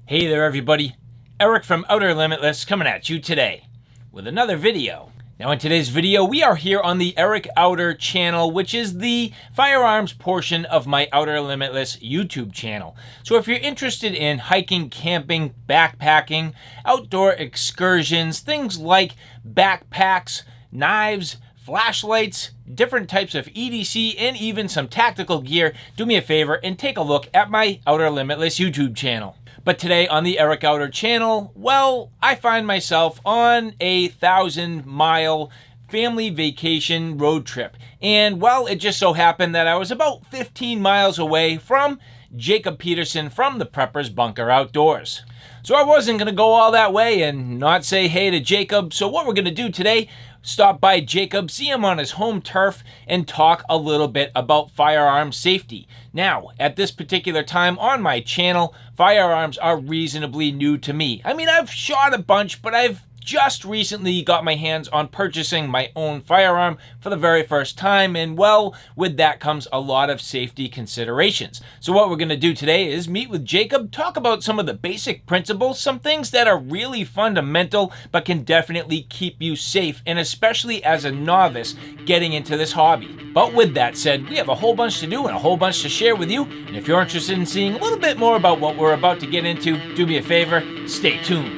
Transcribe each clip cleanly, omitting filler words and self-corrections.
Hey there everybody, Eric from Outer Limitless coming at you today with another video. Now in today's video we are here on the Eric Outer channel, which is the firearms portion of my Outer Limitless YouTube channel. So if you're interested in hiking, camping, backpacking, outdoor excursions, things like backpacks, knives, flashlights, different types of EDC, and even some tactical gear, do me a favor and take a look at my Outer Limitless YouTube channel. But today on the Eric Outer channel, well, I find myself on a 1,000-mile family vacation road trip. And well, it just so happened that I was about 15 miles away from Jacob Peterson from the Preppers Bunker Outdoors. So I wasn't going to go all that way and not say hey to Jacob. So what we're going to do today, stop by Jacob, see him on his home turf, and talk a little bit about firearm safety. Now, at this particular time on my channel, firearms are reasonably new to me. I mean, I've shot a bunch, but I've just recently got my hands on purchasing my own firearm for the very first time, and well, with that comes a lot of safety considerations. So what we're going to do today is meet with Jacob, talk about some of the basic principles, some things that are really fundamental but can definitely keep you safe, and especially as a novice getting into this hobby. But with that said, we have a whole bunch to do and a whole bunch to share with you, and if you're interested in seeing a little bit more about what we're about to get into, do me a favor, stay tuned.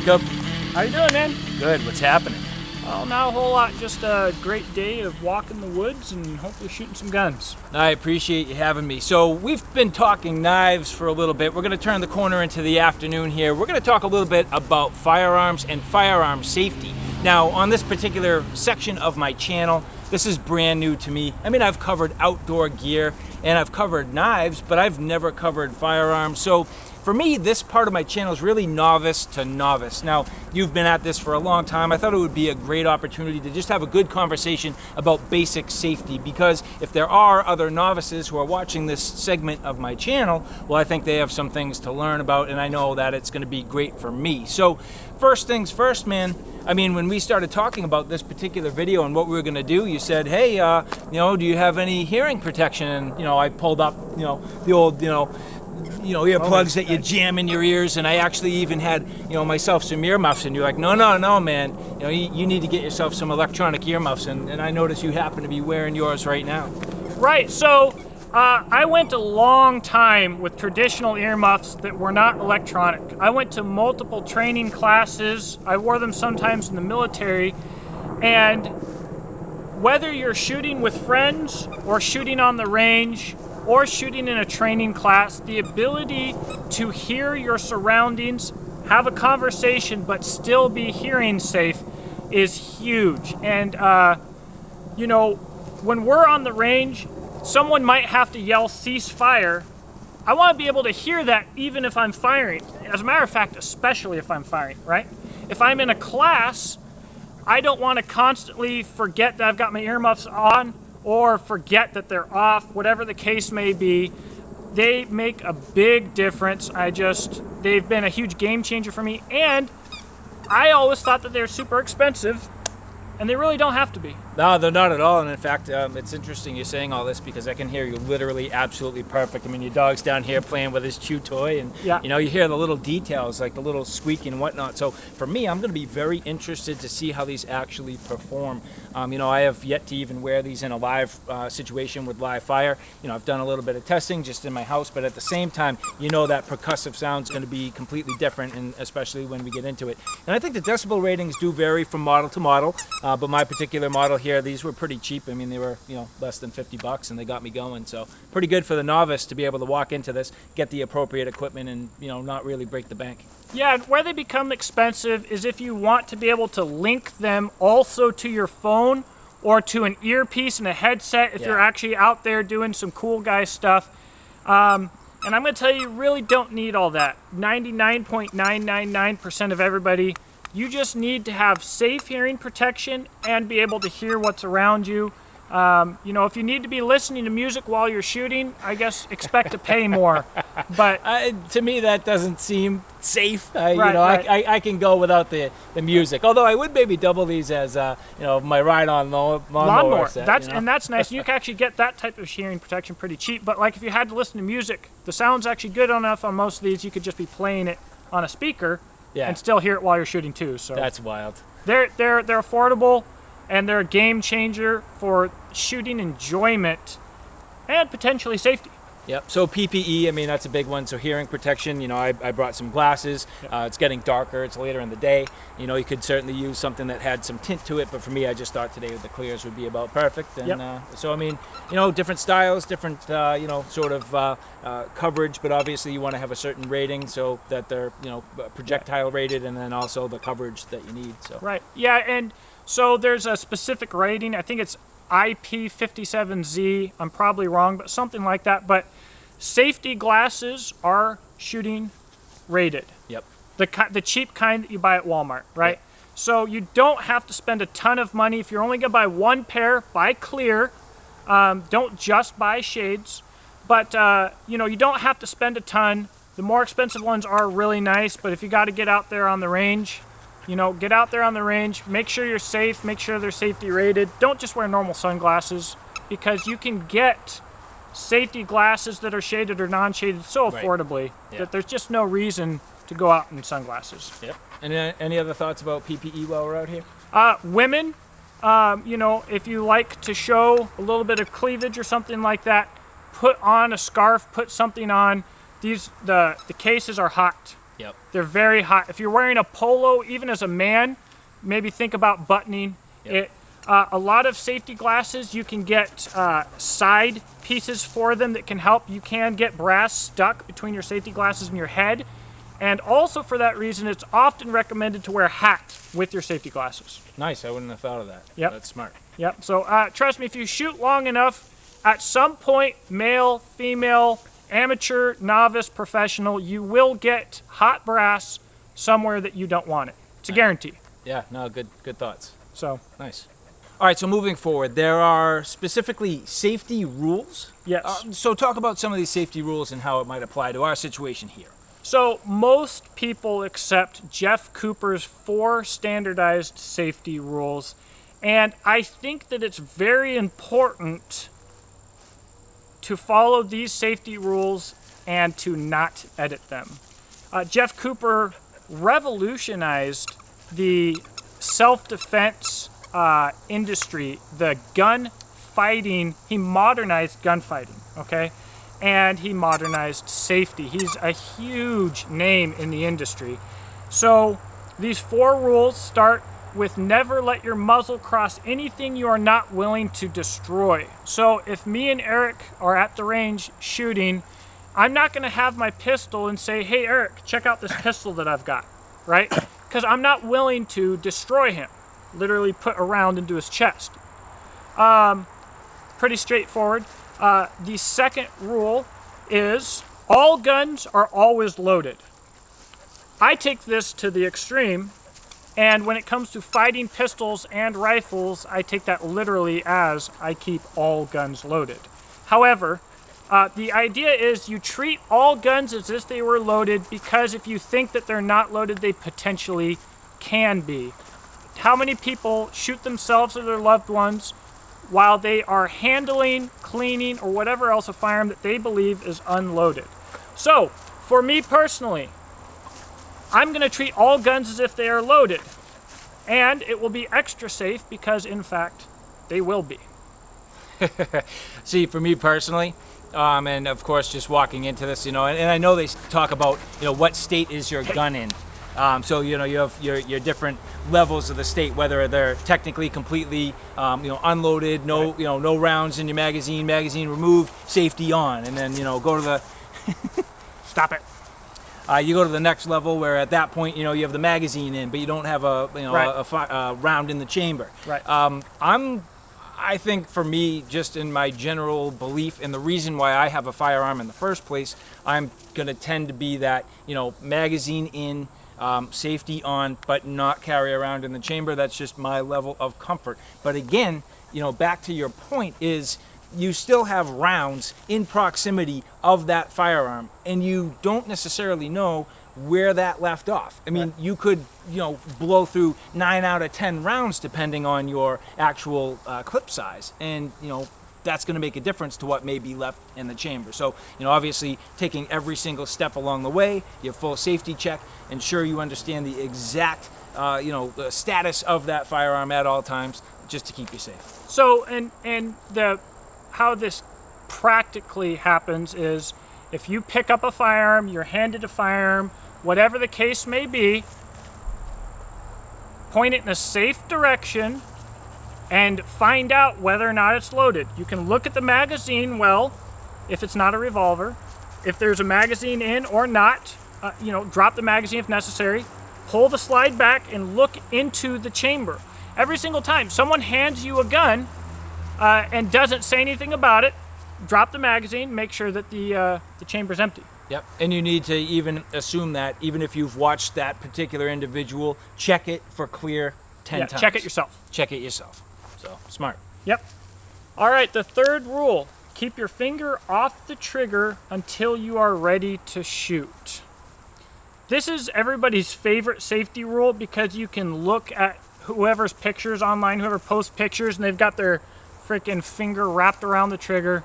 Jacob. How you doing, man? Good. What's happening? Well, not a whole lot. Just a great day of walking the woods and hopefully shooting some guns. I appreciate you having me. So we've been talking knives for a little bit. We're going to turn the corner into the afternoon here. We're going to talk a little bit about firearms and firearm safety. Now, on this particular section of my channel, this is brand new to me. I mean, I've covered outdoor gear and I've covered knives, but I've never covered firearms. So for me, this part of my channel is really novice to novice. Now, you've been at this for a long time. I thought it would be a great opportunity to just have a good conversation about basic safety, because if there are other novices who are watching this segment of my channel, well, I think they have some things to learn about, and I know that it's gonna be great for me. So first things first, man, I mean, when we started talking about this particular video and what we were gonna do, you said, hey, do you have any hearing protection? And, I pulled up, the old, earplugs that you jam in your ears, and I actually even had, myself some earmuffs, and you're like, no, man, you need to get yourself some electronic earmuffs, and I notice you happen to be wearing yours right now. Right, so I went a long time with traditional earmuffs that were not electronic. I went to multiple training classes. I wore them sometimes in the military, and whether you're shooting with friends or shooting on the range or shooting in a training class, the ability to hear your surroundings, have a conversation, but still be hearing safe is huge. And, when we're on the range, someone might have to yell, cease fire. I want to be able to hear that even if I'm firing. As a matter of fact, especially if I'm firing, right? If I'm in a class, I don't want to constantly forget that I've got my earmuffs on, or forget that they're off, whatever the case may be. They make a big difference. They've been a huge game changer for me, and I always thought that they're super expensive, and they really don't have to be. No, they're not at all, and in fact, it's interesting you're saying all this, because I can hear you literally absolutely perfect. I mean, your dog's down here playing with his chew toy, and yeah. You hear the little details, like the little squeaking and whatnot. So for me, I'm going to be very interested to see how these actually perform. I have yet to even wear these in a live situation with live fire. I've done a little bit of testing just in my house, but at the same time, that percussive sound's going to be completely different, and especially when we get into it. And I think the decibel ratings do vary from model to model, but my particular model here, these were pretty cheap. I mean, they were, less than $50, and they got me going. So pretty good for the novice to be able to walk into this, get the appropriate equipment, and, not really break the bank. Yeah, and where they become expensive is if you want to be able to link them also to your phone or to an earpiece and a headset if you're actually out there doing some cool guy stuff. And I'm going to tell you really don't need all that. 99.999% of everybody, you just need to have safe hearing protection and be able to hear what's around you. If you need to be listening to music while you're shooting, I guess expect to pay more. But to me, that doesn't seem safe. You Right, know, right. I can go without the music. Although I would maybe double these as my ride-on lawnmower set. And that's nice. You can actually get that type of hearing protection pretty cheap. But like if you had to listen to music, the sound's actually good enough on most of these. You could just be playing it on a speaker and still hear it while you're shooting too. So that's wild. They're affordable, and they're a game changer for shooting enjoyment and potentially safety. Yep. So PPE, I mean, that's a big one. So hearing protection, I brought some glasses. It's getting darker. It's later in the day. You could certainly use something that had some tint to it. But for me, I just thought today with the clears would be about perfect. And so, I mean, different styles, different, sort of coverage. But obviously, you want to have a certain rating so that they're, projectile rated, and then also the coverage that you need. So Right. Yeah. And so there's a specific rating. I think it's IP57Z. I'm probably wrong, but something like that. But safety glasses are shooting rated. Yep. The cheap kind that you buy at Walmart, right? Yep. So you don't have to spend a ton of money. If you're only going to buy one pair, buy clear. Don't just buy shades. But, you don't have to spend a ton. The more expensive ones are really nice, but if you got to get out there on the range, get out there on the range, make sure you're safe, make sure they're safety rated. Don't just wear normal sunglasses, because you can get safety glasses that are shaded or non-shaded so affordably that there's just no reason to go out in sunglasses. Yep. And any other thoughts about PPE while we're out here? Women, if you like to show a little bit of cleavage or something like that, put on a scarf, put something on. The cases are hot. Yep. They're very hot. If you're wearing a polo, even as a man, maybe think about buttoning it. A lot of safety glasses, you can get side pieces for them that can help. You can get brass stuck between your safety glasses and your head. And also for that reason, it's often recommended to wear a hat with your safety glasses. Nice. I wouldn't have thought of that. Yep. That's smart. Yep. So trust me, if you shoot long enough, at some point, male, female, amateur, novice, professional, you will get hot brass somewhere that you don't want it. It's a guarantee. Yeah, no, good thoughts. So nice. All right, so moving forward, there are specifically safety rules. Yes. So talk about some of these safety rules and how it might apply to our situation here. So most people accept Jeff Cooper's 4 standardized safety rules, and I think that it's very important to follow these safety rules and to not edit them. Jeff Cooper revolutionized the self-defense industry, the gun fighting. He modernized gunfighting, okay? And he modernized safety. He's a huge name in the industry. So these 4 rules start with never let your muzzle cross anything you are not willing to destroy. So if me and Eric are at the range shooting, I'm not going to have my pistol and say, hey, Eric, check out this pistol that I've got, right? Because I'm not willing to destroy him, literally put a round into his chest. Pretty straightforward. The second rule is all guns are always loaded. I take this to the extreme. And when it comes to fighting pistols and rifles, I take that literally as I keep all guns loaded. However, the idea is you treat all guns as if they were loaded, because if you think that they're not loaded, they potentially can be. How many people shoot themselves or their loved ones while they are handling, cleaning, or whatever else a firearm that they believe is unloaded? So, for me personally, I'm going to treat all guns as if they are loaded, and it will be extra safe because, in fact, they will be. See, for me personally, and of course, just walking into this, and I know they talk about, what state is your gun in. So, you have your different levels of the state, whether they're technically completely, unloaded, no rounds in your magazine removed, safety on, and then, go to the... Stop it. You go to the next level where at that point, you have the magazine in, but you don't have a round in the chamber. Right. I think for me, just in my general belief, and the reason why I have a firearm in the first place, I'm going to tend to be that, magazine in, safety on, but not carry around in the chamber. That's just my level of comfort. But again, back to your point is you still have rounds in proximity of that firearm, and you don't necessarily know where that left off. I mean, you could, blow through 9 out of 10 rounds depending on your actual clip size, and that's going to make a difference to what may be left in the chamber. So, obviously taking every single step along the way, your full safety check, ensure you understand the exact, the status of that firearm at all times, just to keep you safe. So, how this practically happens is, if you pick up a firearm, you're handed a firearm, whatever the case may be, point it in a safe direction and find out whether or not it's loaded. You can look at the magazine well, if it's not a revolver. If there's a magazine in or not, drop the magazine if necessary. Pull the slide back and look into the chamber. Every single time someone hands you a gun and doesn't say anything about it, drop the magazine, make sure that the chamber's empty. Yep, and you need to even assume that, even if you've watched that particular individual, check it for clear 10 times. Check it yourself. Check it yourself. So, smart. Yep. All right, the third rule, keep your finger off the trigger until you are ready to shoot. This is everybody's favorite safety rule because you can look at whoever's pictures online, whoever posts pictures, and they've got their freaking finger wrapped around the trigger.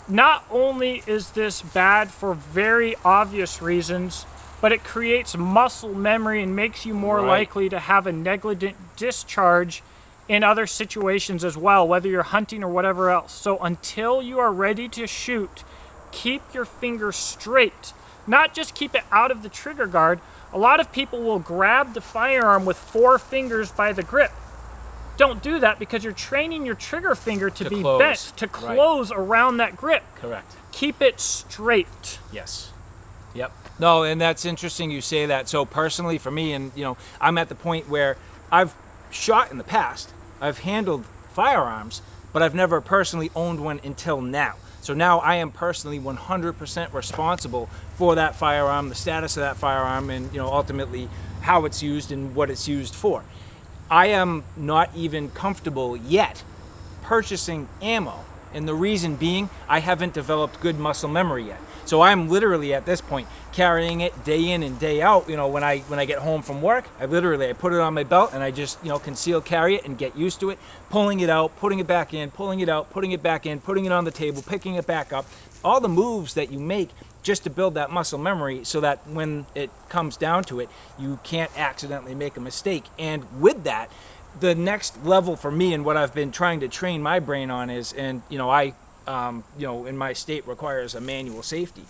Not only is this bad for very obvious reasons, but it creates muscle memory and makes you more likely to have a negligent discharge in other situations as well, whether you're hunting or whatever else. So until you are ready to shoot, keep your finger straight. Not just keep it out of the trigger guard. A lot of people will grab the firearm with 4 fingers by the grip. Don't do that because you're training your trigger finger to be bent, to close around that grip. Correct. Keep it straight. Yes. Yep. No, and that's interesting you say that. So personally for me, and I'm at the point where I've shot in the past, I've handled firearms, but I've never personally owned one until now. So now I am personally 100% responsible for that firearm, the status of that firearm, and ultimately how it's used and what it's used for. I am not even comfortable yet purchasing ammo, and the reason being I haven't developed good muscle memory yet. So I'm literally at this point carrying it day in and day out. When I get home from work, I put it on my belt and I just conceal carry it and get used to it, pulling it out, putting it back in, pulling it out, putting it back in, putting it on the table, picking it back up. All the moves that you make just to build that muscle memory so that when it comes down to it, you can't accidentally make a mistake. And with that, the next level for me and what I've been trying to train my brain on is, and I in my state requires a manual safety,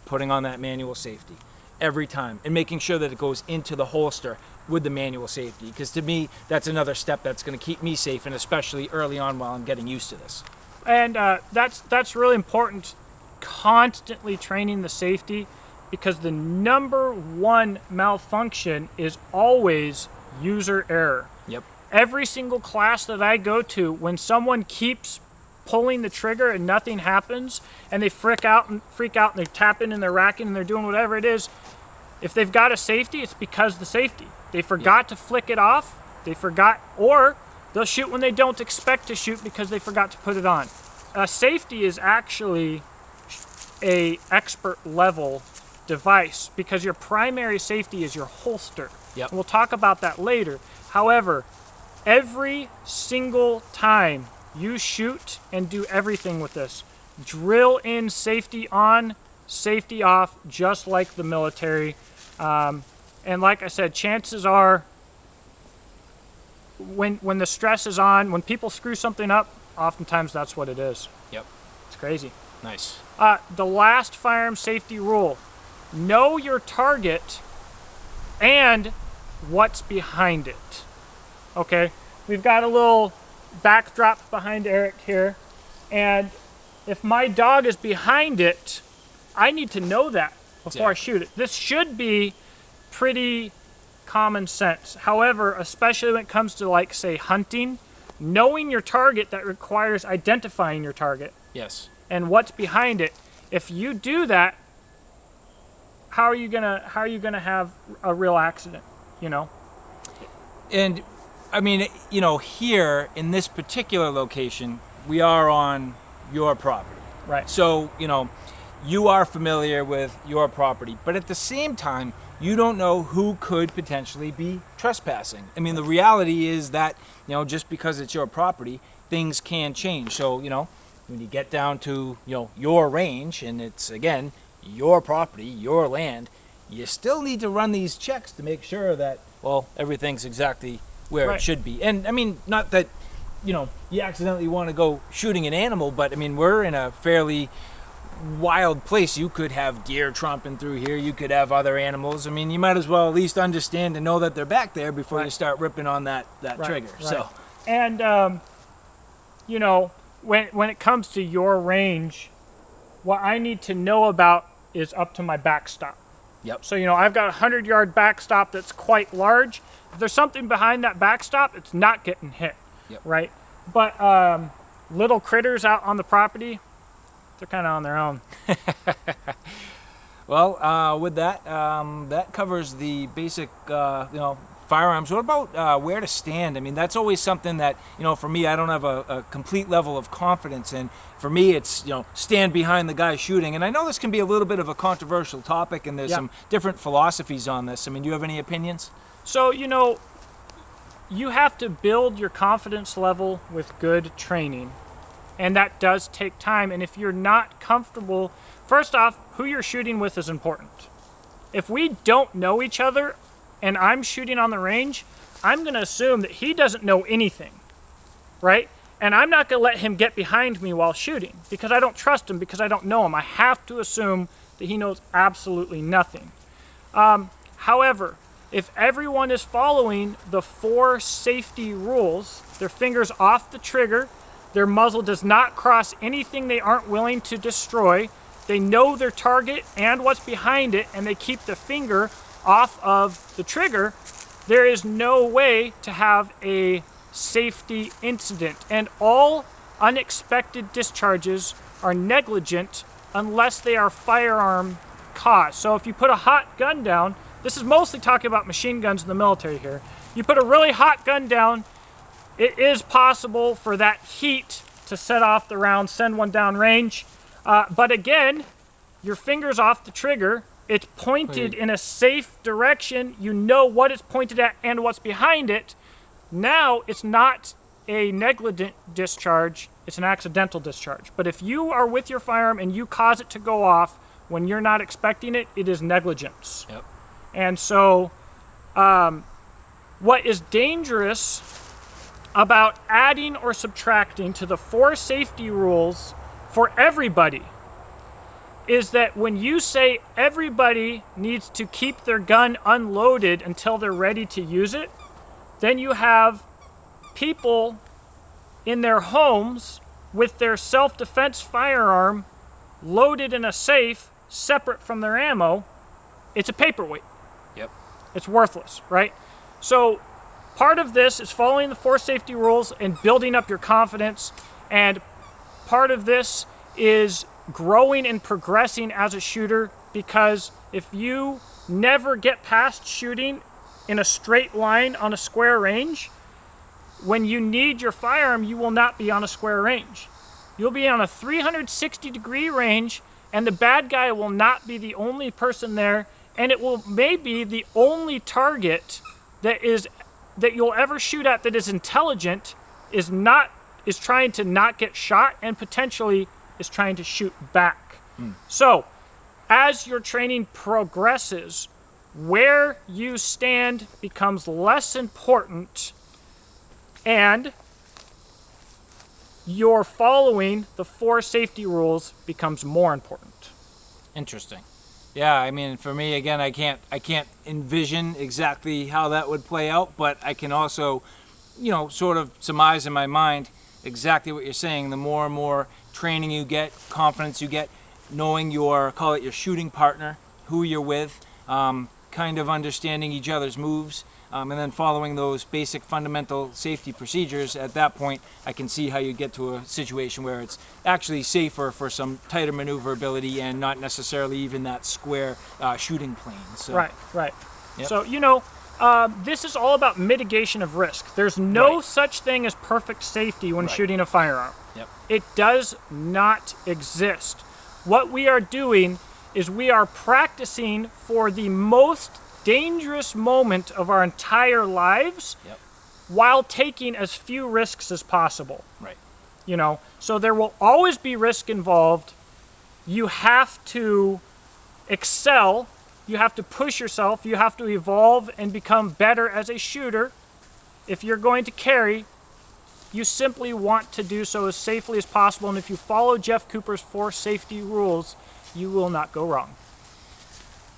putting on that manual safety every time and making sure that it goes into the holster with the manual safety, because to me that's another step that's going to keep me safe, and especially early on while I'm getting used to this. And that's really important, constantly training the safety, because the number one malfunction is always user error. Yep. Every single class that I go to, when someone keeps pulling the trigger and nothing happens, and they freak out and they're tapping and they're racking and they're doing whatever it is, if they've got a safety, it's because the safety. They forgot to flick it off, or they'll shoot when they don't expect to shoot because they forgot to put it on. Safety is actually a expert level device because your primary safety is your holster. Yep. And we'll talk about that later. However, every single time you shoot and do everything with this, drill in safety on, safety off, just like the military. And like I said, chances are when the stress is on, when people screw something up, oftentimes that's what it is. Yep. It's crazy. Nice. The last firearm safety rule: know your target and what's behind it. Okay, we've got a little backdrop behind Eric here, and if my dog is behind it, I need to know that before I shoot it. This should be pretty common sense. However, especially when it comes to, like, say, hunting, knowing your target, that requires identifying your target. Yes. And what's behind it. If you do that, how are you gonna have a real accident? And I mean, here in this particular location, we are on your property. Right. So, you know, you are familiar with your property, but at the same time, you don't know who could potentially be trespassing. I mean, the reality is that, you know, just because it's your property, things can change. So, you know, when you get down to, you know, your range, and it's, again, your property, your land, you still need to run these checks to make sure that, well, everything's exactly where Right. it should be. And, I mean, not that, you know, you accidentally want to go shooting an animal, but, I mean, we're in a fairly wild place. You could have deer tromping through here. You could have other animals. I mean, you might as well at least understand and know that they're back there before Right. you start ripping on that Right, trigger. right. So, And you know, when it comes to your range, what I need to know about is up to my backstop. yep. So, you know, I've got a 100-yard backstop that's quite large. If there's something behind that backstop, it's not getting hit, Yep. right? But little critters out on the property, they're kind of on their own. Well, with that, that covers the basic, you know, firearms. What about where to stand? I mean, that's always something that, you know, for me, I don't have a complete level of confidence in. For me, it's, you know, stand behind the guy shooting. And I know this can be a little bit of a controversial topic, and there's Yeah. some different philosophies on this. I mean, do you have any opinions? So, you know, you have to build your confidence level with good training. And that does take time. And if you're not comfortable, first off, who you're shooting with is important. If we don't know each other and I'm shooting on the range, I'm going to assume that he doesn't know anything, right? And I'm not going to let him get behind me while shooting because I don't trust him, because I don't know him. I have to assume that he knows absolutely nothing. However, if everyone is following the 4 safety rules, their fingers off the trigger, their muzzle does not cross anything they aren't willing to destroy, they know their target and what's behind it, and they keep the finger off of the trigger, there is no way to have a safety incident. And all unexpected discharges are negligent unless they are firearm caused. So if you put a hot gun down, this is mostly talking about machine guns in the military here. You put a really hot gun down, it is possible for that heat to set off the round, send one down range. But again, your finger's off the trigger. It's pointed in a safe direction. You know what it's pointed at and what's behind it. Now, it's not a negligent discharge. It's an accidental discharge. But if you are with your firearm and you cause it to go off when you're not expecting it, it is negligence. Yep. And so what is dangerous about adding or subtracting to the 4 safety rules for everybody is that when you say everybody needs to keep their gun unloaded until they're ready to use it, then you have people in their homes with their self-defense firearm loaded in a safe separate from their ammo. It's a paperweight. Yep. It's worthless, right? So part of this is following the 4 safety rules and building up your confidence, and part of this is growing and progressing as a shooter, because if you never get past shooting in a straight line on a square range, when you need your firearm, you will not be on a square range. You'll be on a 360-degree range, and the bad guy will not be the only person there, and it will maybe the only target that you'll ever shoot at that is intelligent is trying to not get shot, and potentially is trying to shoot back. So, as your training progresses, where you stand becomes less important, and your following the 4 safety rules becomes more important. Interesting. Yeah, I mean, for me, again, I can't envision exactly how that would play out, but I can also, you know, sort of surmise in my mind exactly what you're saying. The more and more training you get, confidence you get, knowing call it your shooting partner, who you're with, kind of understanding each other's moves, and then following those basic fundamental safety procedures, at that point, I can see how you get to a situation where it's actually safer for some tighter maneuverability and not necessarily even that square shooting plane. So, Right. Yep. So, you know, This is all about mitigation of risk. There's no Right. such thing as perfect safety when Right. shooting a firearm. Yep. It does not exist. What we are doing is we are practicing for the most dangerous moment of our entire lives Yep. while taking as few risks as possible. Right. You know, so there will always be risk involved. You have to excel, you have to push yourself, you have to evolve and become better as a shooter. If you're going to carry, you simply want to do so as safely as possible, and if you follow Jeff Cooper's 4 safety rules, you will not go wrong.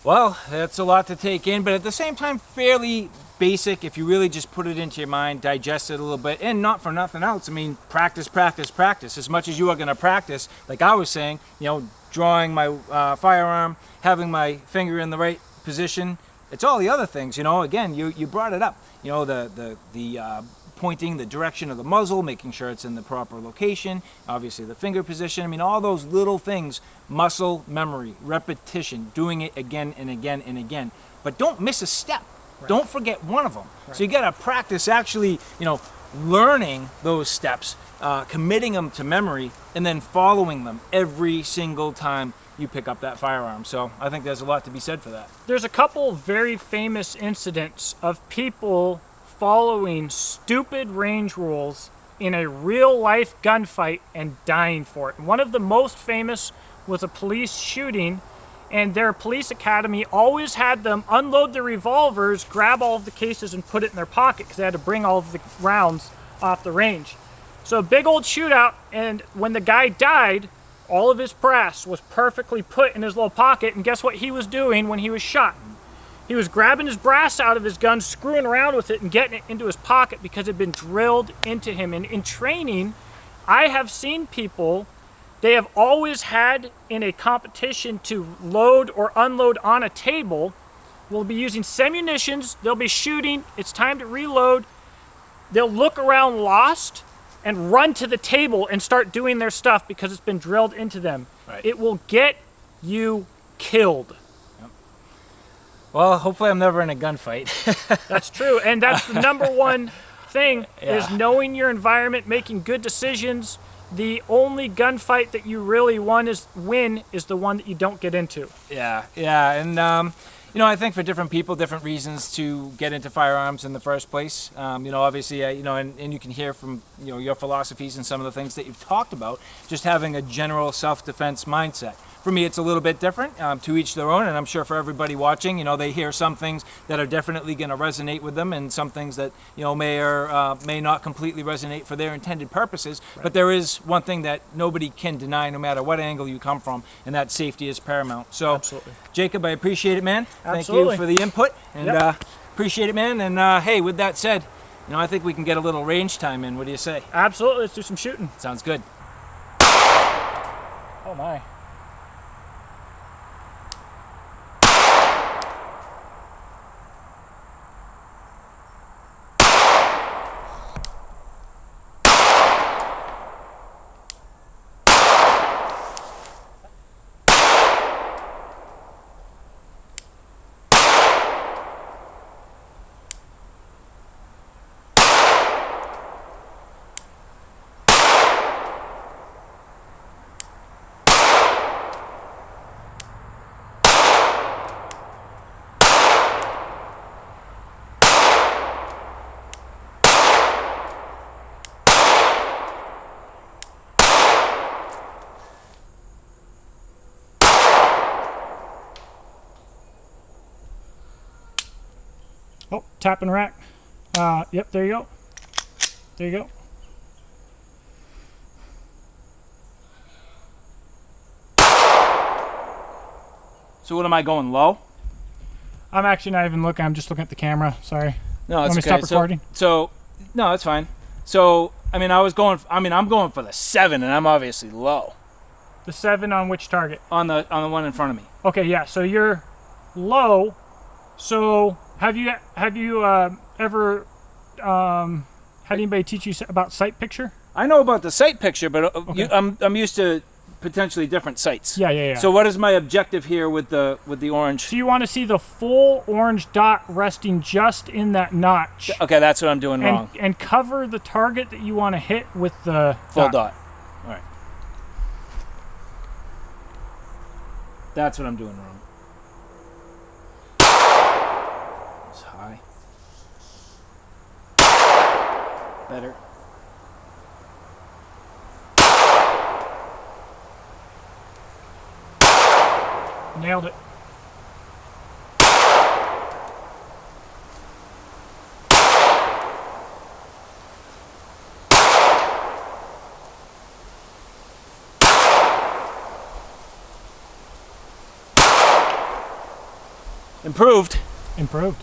Well, that's a lot to take in, but at the same time, fairly basic if you really just put it into your mind, digest it a little bit, and not for nothing else. I mean, practice, practice, practice. As much as you are going to practice, like I was saying, you know, drawing my firearm, having my finger in the right position, it's all the other things, you know. Again, you brought it up, you know, the pointing the direction of the muzzle, making sure it's in the proper location, obviously the finger position. I mean, all those little things, muscle memory, repetition, doing it again and again and again. But don't miss a step. Right. Don't forget one of them. Right. So you got to practice actually, you know, learning those steps, committing them to memory, and then following them every single time you pick up that firearm. So I think there's a lot to be said for that. There's a couple very famous incidents of people following stupid range rules in a real-life gunfight and dying for it. One of the most famous was a police shooting, and their police academy always had them unload their revolvers, grab all of the cases, and put it in their pocket because they had to bring all of the rounds off the range. So a big old shootout, and when the guy died, all of his brass was perfectly put in his little pocket, and guess what he was doing when he was shot? He was grabbing his brass out of his gun, screwing around with it, and getting it into his pocket because it had been drilled into him. And in training, I have seen people, they have always had in a competition to load or unload on a table, will be using semunitions, they'll be shooting, it's time to reload, they'll look around lost and run to the table and start doing their stuff because it's been drilled into them. Right. It will get you killed. Well, hopefully I'm never in a gunfight. That's true, and that's the number one thing, Yeah. is knowing your environment, making good decisions. The only gunfight that you really win is the one that you don't get into. Yeah, and you know, I think for different people, different reasons to get into firearms in the first place. You know, obviously, you know, and you can hear from, you know, your philosophies and some of the things that you've talked about, just having a general self-defense mindset. For me, it's a little bit different, to each their own, and I'm sure for everybody watching, you know, they hear some things that are definitely going to resonate with them, and some things that, you know, may or may not completely resonate for their intended purposes. Right. But there is one thing that nobody can deny, no matter what angle you come from, and that safety is paramount. So, absolutely. Jacob, I appreciate it, man. Absolutely. Thank you for the input, and Yep. Appreciate it, man. And hey, with that said, you know, I think we can get a little range time in. What do you say? Absolutely, let's do some shooting. Sounds good. Oh my. Oh, tap and rack. Yep, there you go. There you go. So what am I going, low? I'm actually not even looking. I'm just looking at the camera. Sorry. No, it's Let me okay. stop recording. So no, it's fine. So I mean, I'm going for the 7, and I'm obviously low. The 7 on which target? On the one in front of me. Okay, yeah. So you're low. So have you ever had anybody teach you about sight picture? I know about the sight picture, but Okay. I'm used to potentially different sights. Yeah. So what is my objective here with the orange? So you want to see the full orange dot resting just in that notch. Okay, that's what I'm doing wrong. And cover the target that you want to hit with the full dot. All right. That's what I'm doing wrong. It's high. Better. Nailed it. Improved. Improved.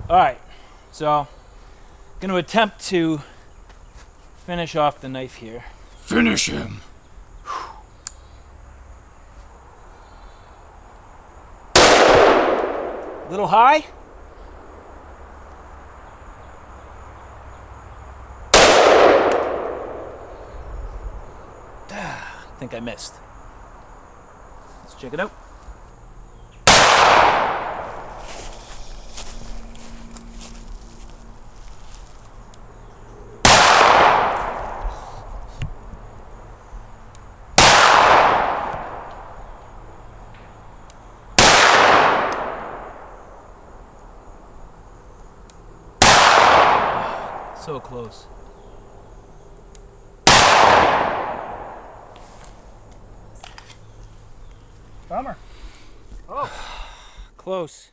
All right, so I'm going to attempt to finish off the knife here. Finish him. Little high. I think I missed. Let's check it out. So close. Bummer. Oh. Close.